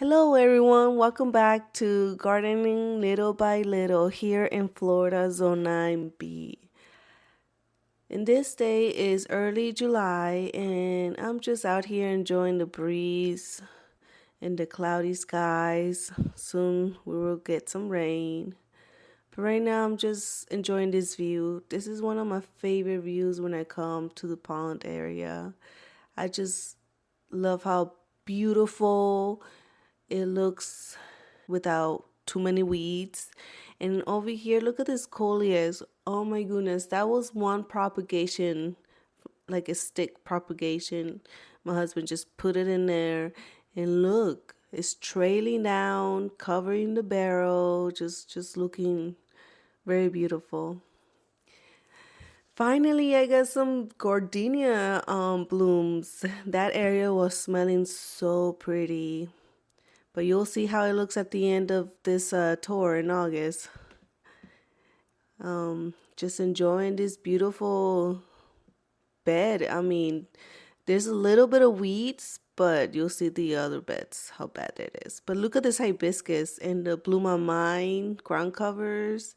Hello, everyone. Welcome back to Gardening Little by Little here in Florida, Zone 9B. And this day is early July, and I'm just out here enjoying the breeze and the cloudy skies. Soon we will get some rain. But right now, I'm just enjoying this view. This is one of my favorite views when I come to the pond area. I just love how beautiful it looks without too many weeds. And over here, look at this coleus. Oh my goodness, that was one propagation, like a stick propagation. My husband just put it in there, and look, it's trailing down, covering the barrel, just looking very beautiful. Finally, I got some gardenia blooms. That area was smelling so pretty. But you'll see how it looks at the end of this tour in August. Just enjoying this beautiful bed. I mean, there's a little bit of weeds, but you'll see the other beds, how bad it is. But look at this hibiscus and the Bloom on Mine ground covers.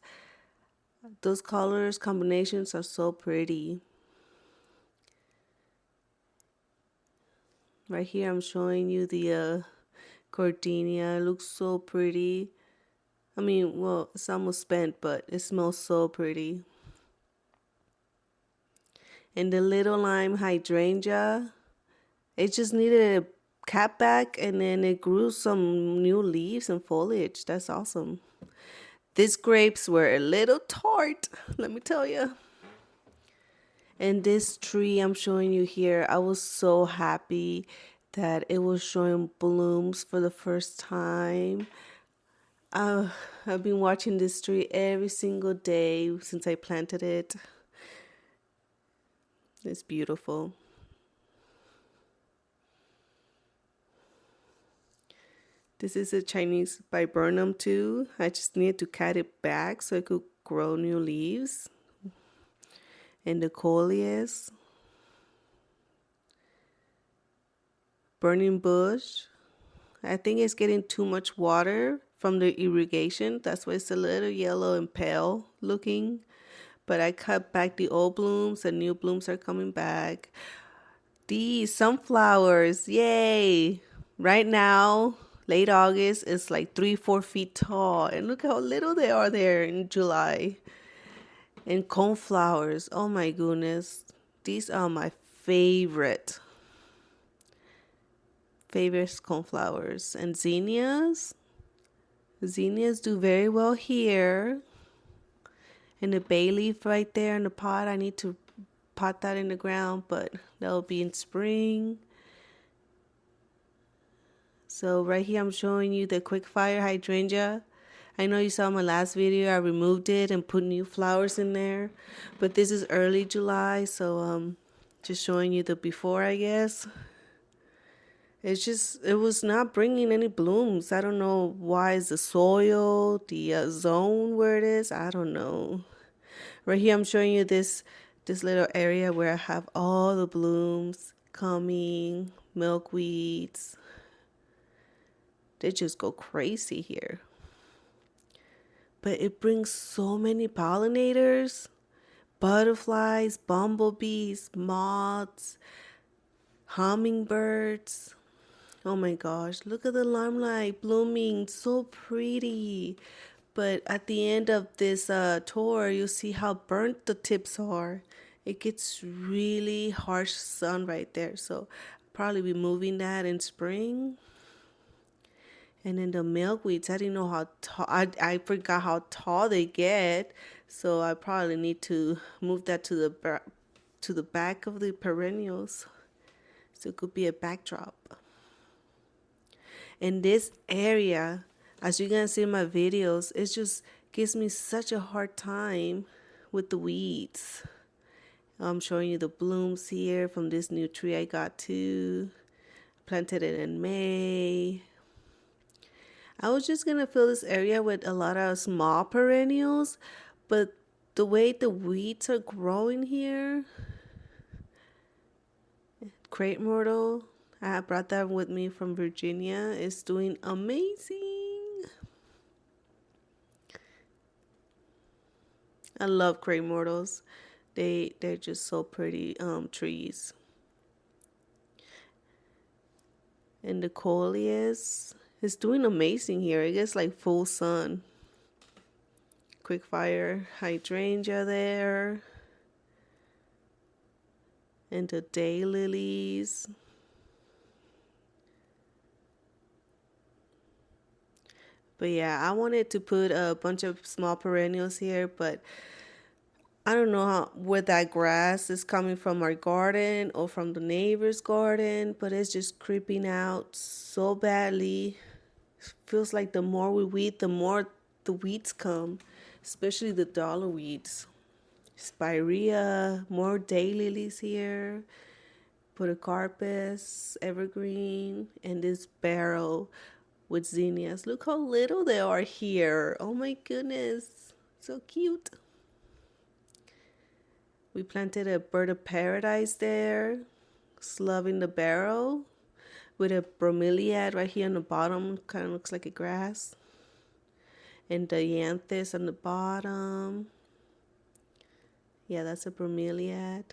Those colors combinations are so pretty. Right here, I'm showing you the gardenia. It looks so pretty. I mean, well, it's almost spent, but it smells so pretty. And the little lime hydrangea, it just needed a cap back and then it grew some new leaves and foliage. That's awesome. These grapes were a little tart, let me tell you. And this tree I'm showing you here, I was so happy that it was showing blooms for the first time. I've been watching this tree every single day since I planted it. It's beautiful. This is a Chinese viburnum too. I just need to cut it back so it could grow new leaves. And the coleus, burning bush. I think it's getting too much water from the irrigation. That's why it's a little yellow and pale looking. But I cut back the old blooms and new blooms are coming back. These sunflowers, yay! Right now, late August, it's like 3, 4 feet tall. And look how little they are there in July. And coneflowers, oh my goodness. These are my favorite coneflowers. And zinnias. Zinnias do very well here. And the bay leaf right there in the pot, I need to pot that in the ground, but that'll be in spring. So right here I'm showing you the quick fire hydrangea. I know you saw my last video, I removed it and put new flowers in there. But this is early July, so just showing you the before, I guess. It was not bringing any blooms. I don't know why. Is the soil, the zone where it is? I don't know. Right here I'm showing you this little area where I have all the blooms coming, milkweeds. They just go crazy here. But it brings so many pollinators, butterflies, bumblebees, moths, hummingbirds. Oh my gosh, look at the limelight blooming, so pretty. But at the end of this tour, you'll see how burnt the tips are. It gets really harsh sun right there. So I'll probably be moving that in spring. And then the milkweeds, I didn't know how tall, I forgot how tall they get. So I probably need to move that to the back of the perennials. So it could be a backdrop. In this area, as you can see in my videos, it just gives me such a hard time with the weeds. I'm showing you the blooms here from this new tree I got too. Planted it in May. I was just gonna fill this area with a lot of small perennials, but the way the weeds are growing here, crepe myrtle, I brought that with me from Virginia. It's doing amazing. I love crepe myrtles. They're just so pretty trees. And the coleus is doing amazing here. It gets like full sun. Quick fire hydrangea there. And the daylilies. But yeah, I wanted to put a bunch of small perennials here, but I don't know where that grass is coming from our garden or from the neighbor's garden, but it's just creeping out so badly. Feels like the more we weed, the more the weeds come, especially the dollar weeds. Spirea, more daylilies here, Podocarpus, evergreen, and this barrel with zinnias. Look how little they are here. Oh my goodness, so cute. We planted a bird of paradise there. It's loving the barrel with a bromeliad right here on the bottom. Kind of looks like a grass. And the dianthus on the bottom. Yeah, that's a bromeliad.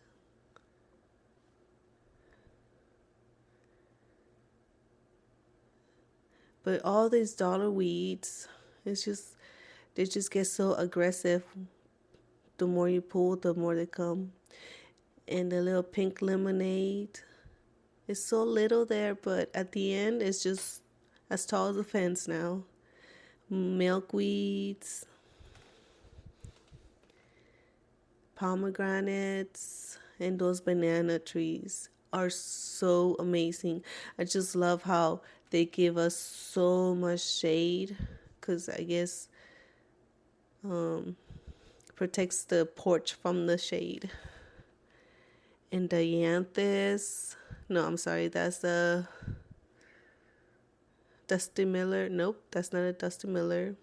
But all these dollar weeds, it's just they just get so aggressive. The more you pull, the more they come. And the little pink lemonade, it's so little there, but at the end, it's just as tall as a fence now. Milkweeds, pomegranates, and those banana trees are so amazing. I just love how they give us so much shade because I guess protects the porch from the shade. And the dianthus, no, I'm sorry, that's the Dusty Miller. Nope, that's not a Dusty Miller.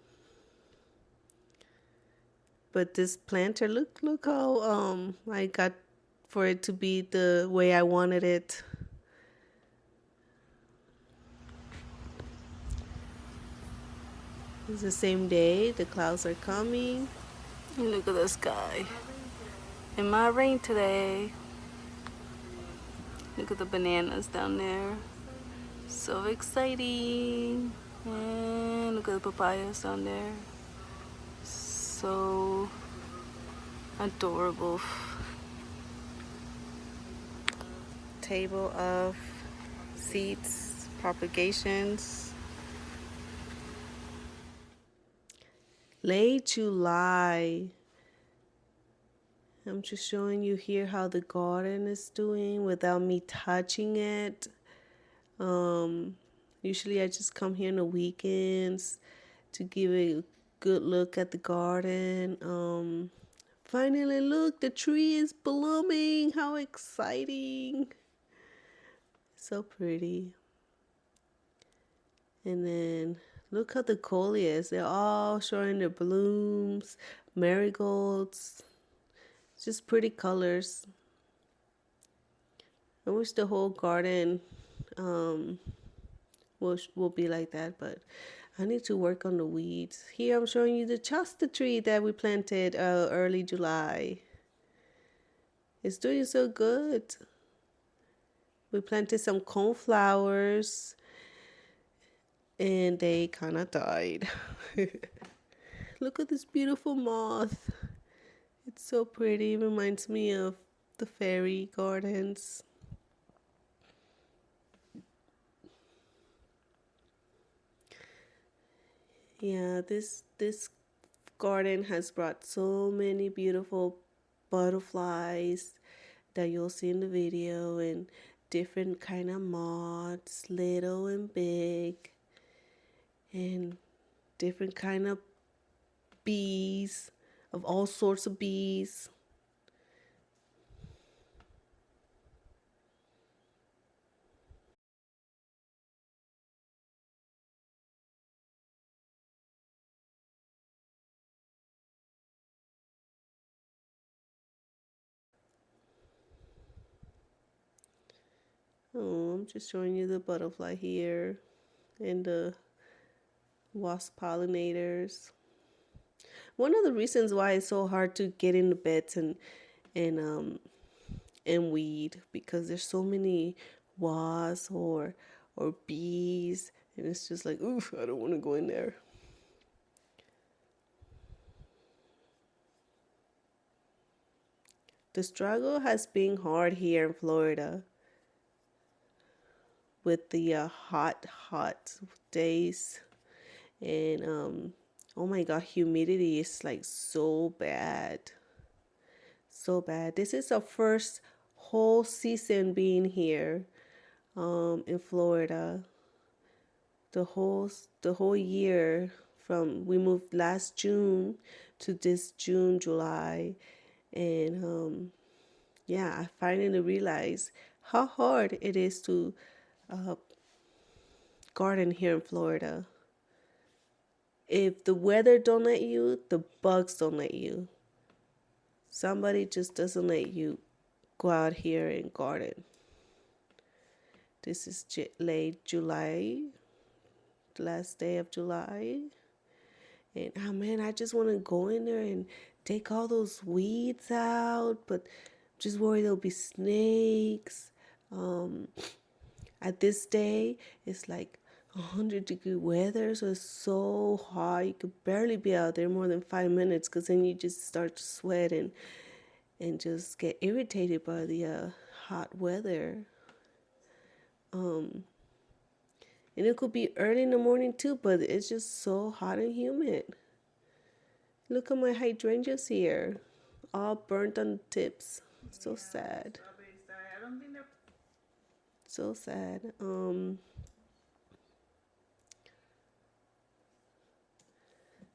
But this planter, look how I got for it to be the way I wanted it. It's the same day. The clouds are coming. Look at the sky. It might rain today. Look at the bananas down there. So exciting. And look at the papayas down there. So adorable. Table of seeds, propagations. Late July. I'm just showing you here how the garden is doing without me touching it. Usually I just come here on the weekends to give a good look at the garden. Finally, look, the tree is blooming. How exciting. So pretty. And then look how the coleus, they're all showing their blooms, marigolds, just pretty colors. I wish the whole garden will be like that, but I need to work on the weeds. Here I'm showing you the chasta tree that we planted early July. It's doing so good. We planted some coneflowers and they kind of died. Look at this beautiful moth. It's so pretty. It reminds me of the fairy gardens. Yeah, this garden has brought so many beautiful butterflies that you'll see in the video, and different kind of moths, little and big, and different kind of bees, of all sorts of bees. Oh, I'm just showing you the butterfly here and the wasp pollinators. One of the reasons why it's so hard to get into beds and and weed because there's so many wasps or bees, and it's just like, oof, I don't want to go in there. The struggle has been hard here in Florida with the hot days, and oh my god, humidity is like so bad, so bad. This is our first whole season being here in Florida. The whole year, from we moved last June to this June, July, and yeah, I finally realized how hard it is to uh, garden here in Florida. If the weather don't let you, the bugs don't let you. Somebody just doesn't let you go out here and garden. This is late July, the last day of July. And oh man, I just want to go in there and take all those weeds out, but I'm just worried there'll be snakes. Um, at this day, it's like 100-degree weather, so it's so hot. You could barely be out there more than 5 minutes because then you just start to sweat and just get irritated by the hot weather. Um, and it could be early in the morning too, but it's just so hot and humid. Look at my hydrangeas here, all burnt on the tips. So sad. So sad.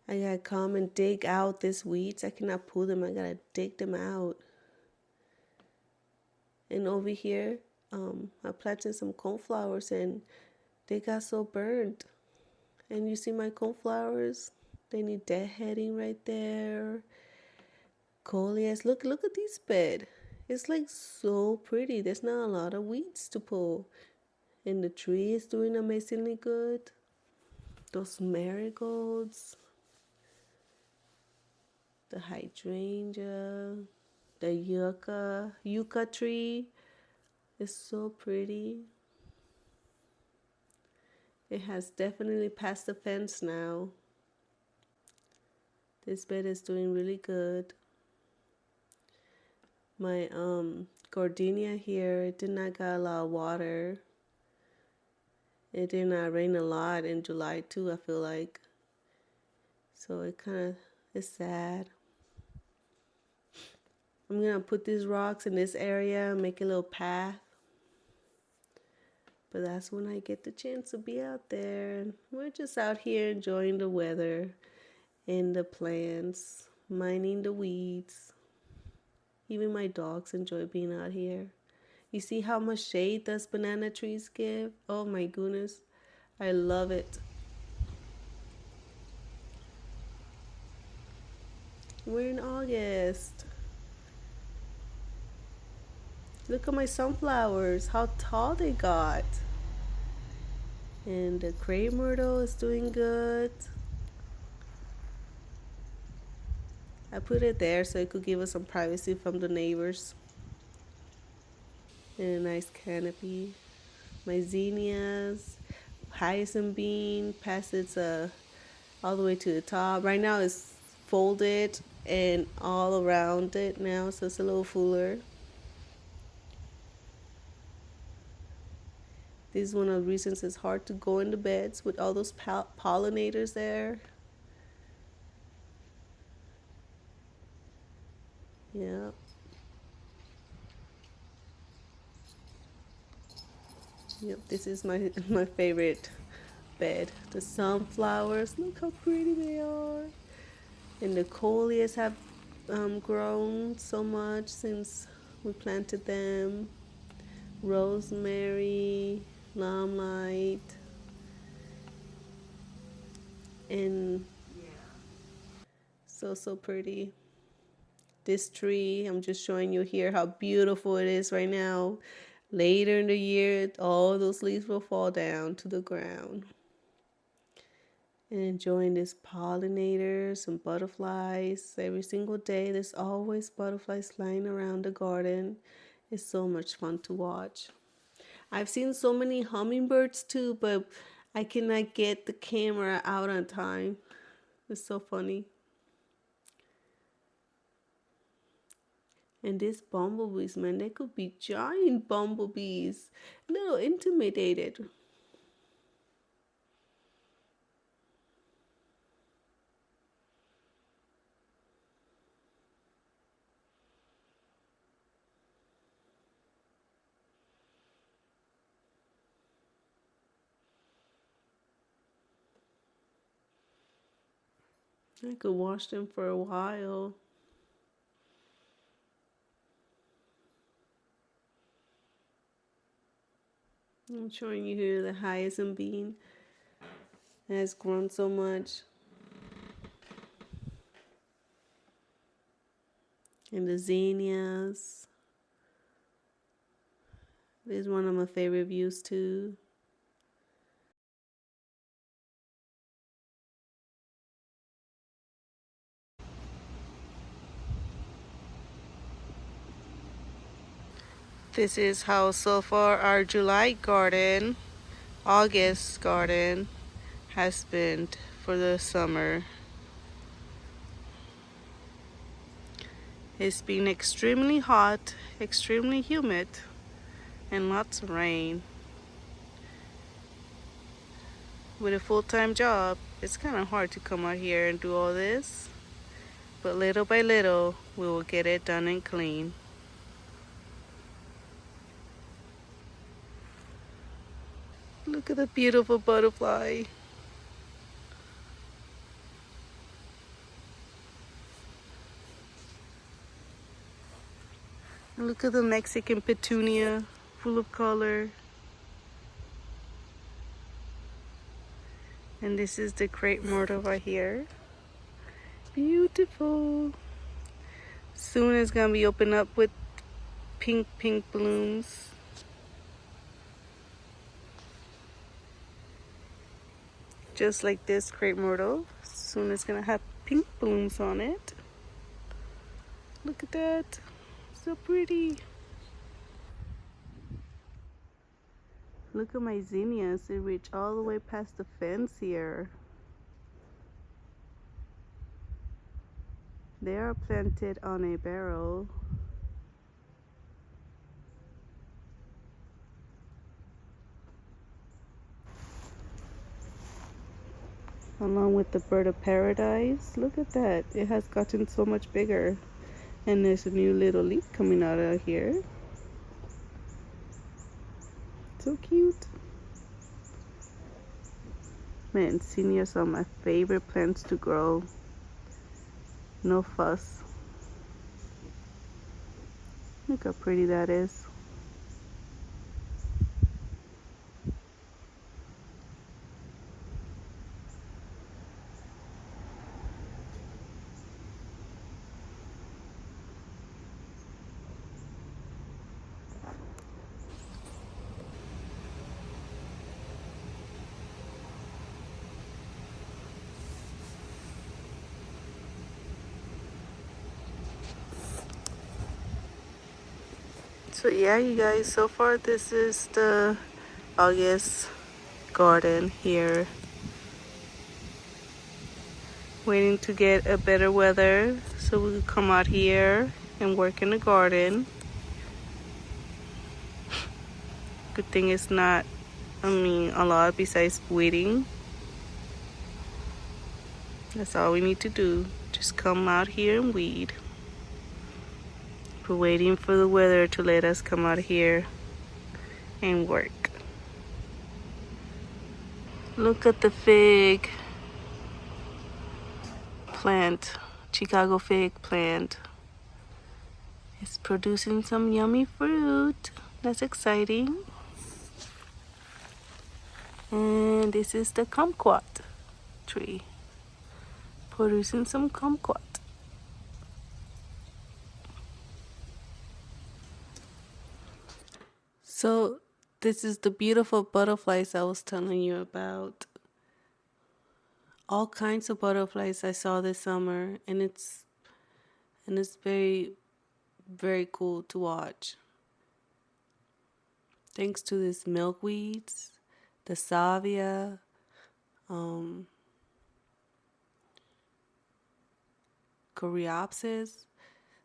I gotta come and dig out these weeds. I cannot pull them. I gotta dig them out. And over here, I planted some cornflowers and they got so burnt. And you see my cornflowers? They need deadheading right there. Coleus, look at this bed. It's like so pretty. There's not a lot of weeds to pull. And the tree is doing amazingly good. Those marigolds, the hydrangea, the yucca tree is so pretty. It has definitely passed the fence now. This bed is doing really good. My gardenia here, it did not got a lot of water. It did not rain a lot in July too, I feel like. So it kind of is sad. I'm gonna put these rocks in this area, make a little path. But that's when I get the chance to be out there. We're just out here enjoying the weather and the plants, mining the weeds. Even my dogs enjoy being out here. You see how much shade those banana trees give? Oh my goodness. I love it. We're in August. Look at my sunflowers, how tall they got. And the crepe myrtle is doing good. I put it there so it could give us some privacy from the neighbors. And a nice canopy. My zinnias, hyacinth bean, past its all the way to the top. Right now it's folded and all around it now, so it's a little fuller. This is one of the reasons it's hard to go into beds with all those pollinators there. Yeah. Yep, this is my my favorite bed. The sunflowers, look how pretty they are. And the coleus have grown so much since we planted them. Rosemary, limelight, and so pretty. This tree, I'm just showing you here how beautiful it is right now. Later in the year, all those leaves will fall down to the ground. And enjoying these pollinators and butterflies every single day. There's always butterflies flying around the garden. It's so much fun to watch. I've seen so many hummingbirds too, but I cannot get the camera out on time. It's so funny. And these bumblebees, man, they could be giant bumblebees. A little intimidated. I could watch them for a while. I'm showing you here the hyacinth bean. It has grown so much. And the zinnias. This is one of my favorite views too. This is how so far our July garden, August garden has been for the summer. It's been extremely hot, extremely humid, and lots of rain. With a full-time job, it's kind of hard to come out here and do all this. But little by little, we will get it done and clean. Look at the beautiful butterfly. And look at the Mexican petunia, full of color. And this is the crepe myrtle right here. Beautiful. Soon it's gonna be opened up with pink blooms. Just like this crepe myrtle. Soon it's gonna have pink blooms on it. Look at that. So pretty. Look at my zinnias. They reach all the way past the fence here. They are planted on a barrel. Along with the bird of paradise. Look at that. It has gotten so much bigger. And there's a new little leaf coming out of here. So cute. Man, zinnias are my favorite plants to grow. No fuss. Look how pretty that is. So yeah, you guys, so far this is the August garden here. Waiting to get a better weather so we can come out here and work in the garden. Good thing it's not, a lot besides weeding. That's all we need to do. Just come out here and weed. We're waiting for the weather to let us come out here and work. Look at the fig plant, Chicago fig plant. It's producing some yummy fruit. That's exciting. And this is the kumquat tree, producing some kumquat. So So, this is the beautiful butterflies I was telling you about. All kinds of butterflies I saw this summer, and it's very, very cool to watch. Thanks to these milkweeds, the salvia, um, coreopsis,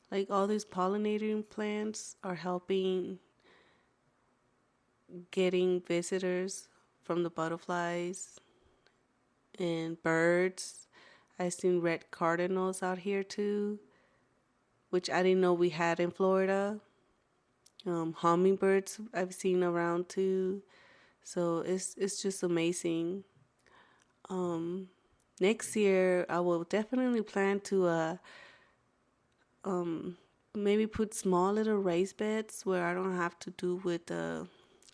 like all these pollinating plants are helping getting visitors from the butterflies and birds. I've seen red cardinals out here too, which I didn't know we had in Florida. Hummingbirds I've seen around too. So it's just amazing. Um, Next year I will definitely plan to um, maybe put small little raised beds where I don't have to do with a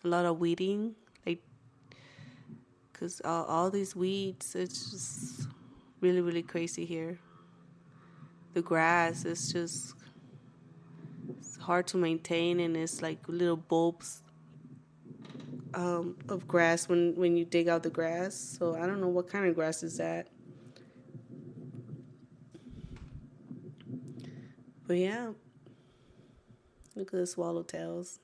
lot of weeding, like because all these weeds, it's just really really crazy here. The grass is just it's hard to maintain, and it's like little bulbs of grass when you dig out the grass. So I don't know what kind of grass is that. But yeah, look at the swallowtails.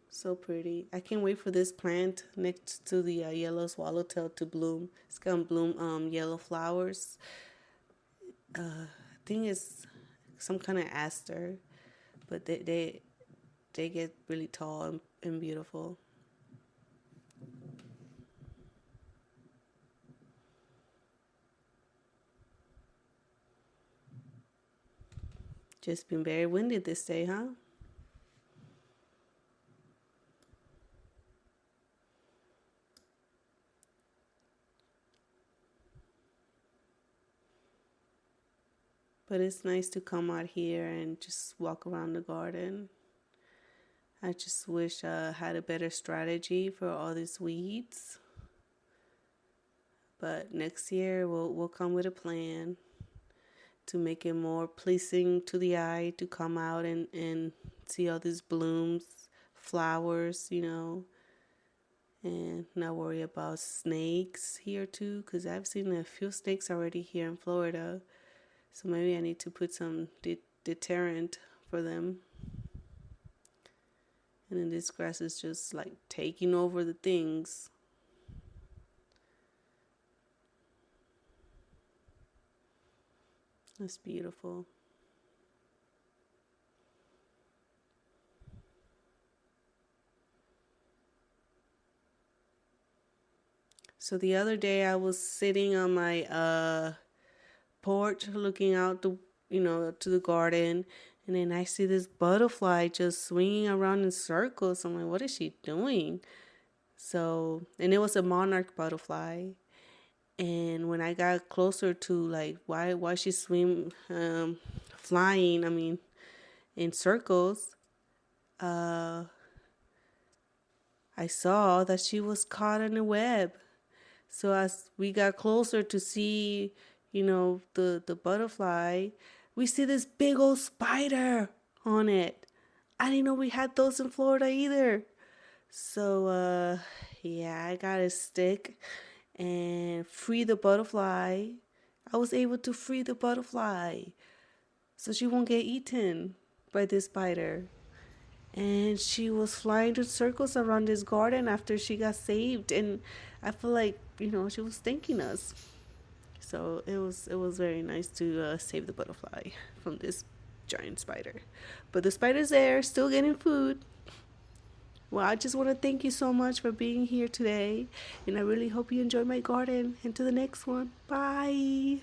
So pretty. I can't wait for this plant next to the yellow swallowtail to bloom. It's gonna bloom yellow flowers. I think it's some kind of aster, but they get really tall and beautiful. Just been very windy this day, huh? But it's nice to come out here and just walk around the garden. I just wish I had a better strategy for all these weeds. But next year we'll come with a plan to make it more pleasing to the eye to come out and see all these blooms, flowers, and not worry about snakes here too, because I've seen a few snakes already here in Florida. So maybe I need to put some deterrent for them. And then this grass is just like taking over the things. That's beautiful. So the other day I was sitting on my porch looking out to the garden, and then I see this butterfly just swinging around in circles. I'm like, what is she doing? So, and it was a monarch butterfly. And when I got closer to like why she swim flying, I mean, in circles, uh I saw that she was caught in a web. So as we got closer to see, the butterfly, we see this big old spider on it. I didn't know we had those in Florida either. So yeah, I got a stick and free the butterfly. I was able to free the butterfly so she won't get eaten by this spider. And she was flying in circles around this garden after she got saved, and I feel like she was thanking us. So it was very nice to save the butterfly from this giant spider. But the spider's there, still getting food. Well, I just want to thank you so much for being here today, and I really hope you enjoy my garden. And to the next one, bye.